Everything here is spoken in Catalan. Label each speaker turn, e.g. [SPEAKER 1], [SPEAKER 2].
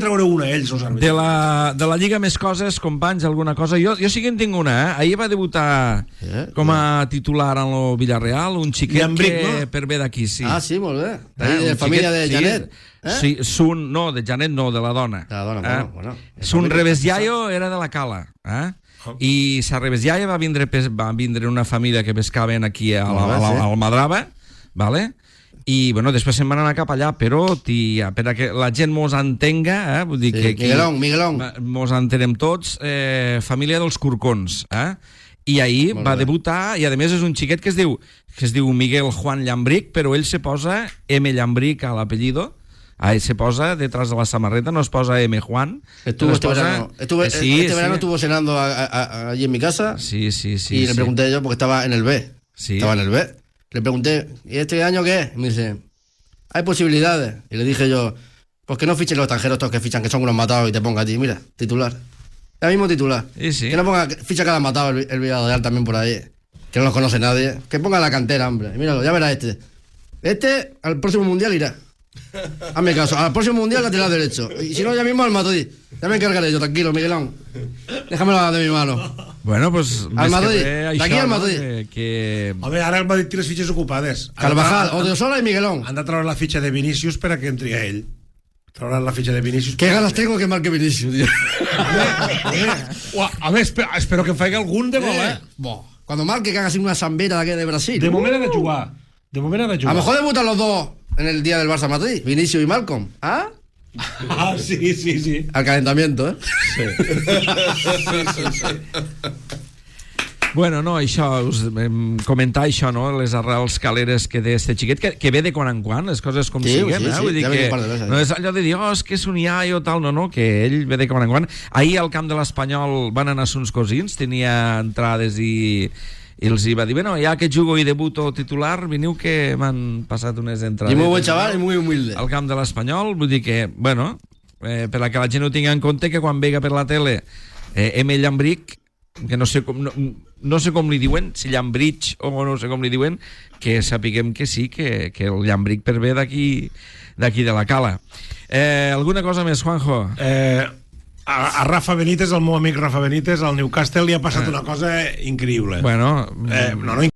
[SPEAKER 1] treure una, ells, els àrbitres.
[SPEAKER 2] De la Lliga més coses, companys, alguna cosa? Jo sí que en tinc una, eh? Ahir va debutar com a titular en el Villarreal, un xiquet
[SPEAKER 1] Llambric,
[SPEAKER 2] que
[SPEAKER 1] no?
[SPEAKER 2] per bé d'aquí, sí.
[SPEAKER 3] Ah, sí, molt bé. De família de Janet.
[SPEAKER 2] Sí, no, de Janet no, de la dona.
[SPEAKER 3] De la dona, bueno.
[SPEAKER 2] Sun Rebesllaio era de la Cala, i sa Rebesllaia va vindre una família que pescaven aquí al Madraba, vale? I, bueno, després se'n van anar cap allà, però, tia, per a que la gent mos entenga, vull dir que aquí...
[SPEAKER 3] Miguelón.
[SPEAKER 2] Mos entenem tots, família dels Corcons, I ahir va debutar, i a més és un xiquet que es diu Miguel Juan Llambric, però ell se posa M. Llambric a l'apellido, ahí se posa detrás de la samarreta, no es posa M. Juan.
[SPEAKER 3] Este verano estuvo cenando allí en mi casa.
[SPEAKER 2] Sí.
[SPEAKER 3] Y le pregunté yo, porque estaba en el B.
[SPEAKER 2] Sí.
[SPEAKER 3] Estaba en el B. Le pregunté, ¿y este año qué? Y me dice, hay posibilidades. Y le dije yo, pues que no fichen los extranjeros estos que fichan, que son unos matados, y te ponga a ti, mira, titular. El mismo titular.
[SPEAKER 2] Sí.
[SPEAKER 3] Que no ponga, ficha cada matado el Villarreal también por ahí, que no los conoce nadie. Que ponga la cantera, hombre. Míralo, ya verás este. Este al próximo mundial irá. Hazme caso, al próximo mundial lateral derecho. Y si no, ya mismo al Madrid. Ya me encargaré yo, tranquilo, Miguelón. Déjamelo de mi mano.
[SPEAKER 2] Bueno, pues...
[SPEAKER 3] Al Madrid, d'aquí al Madrid.
[SPEAKER 1] Home, ara el Madrid té les fitxes ocupades.
[SPEAKER 3] Carvajal, Odriozola y Miguelón.
[SPEAKER 1] Han de treure la fitxa de Vinícius per a que entri a ell. Trauran la fitxa de Vinícius.
[SPEAKER 3] Qué ganas tengo que marque Vinícius, tío.
[SPEAKER 1] Home, espero que em faci algun de gol,
[SPEAKER 3] Cuando marque, que haga así una zambera de Brasil.
[SPEAKER 1] De moment ha de jugar.
[SPEAKER 3] A lo mejor debutan los dos en el día del Barça Madrid, Vinicius y Malcolm. ¿Ah?
[SPEAKER 1] Sí.
[SPEAKER 3] Al calentamiento,
[SPEAKER 2] Sí. Bueno, no, això, comentar això, no? Les arrels caleres que té este xiquet, que ve de quan en quan, les coses com siguen, vull dir que no és allò de dir, és que és un iaio, tal, no, que ell ve de quan en quan. Ahir al camp de l'Espanyol van anar uns cosins, tenia entrades i els hi va dir, bueno, ja que jugo i debuto titular, veniu que m'han passat unes entrades.
[SPEAKER 3] I molt bon xaval i molt humilde.
[SPEAKER 2] Al camp de l'Espanyol, vull dir que, bueno, per a que la gent ho tingui en compte, que quan vega per la tele M. Llambric, que no sé com li diuen, si Llambrich o no sé com li diuen, que sapiguem que sí, que el Llambric per bé d'aquí de la Cala. Alguna cosa més, Juanjo?
[SPEAKER 1] A Rafa Benítez, el meu amic Rafa Benítez, al Newcastle li ha passat una cosa increïble.
[SPEAKER 2] Bueno...
[SPEAKER 1] no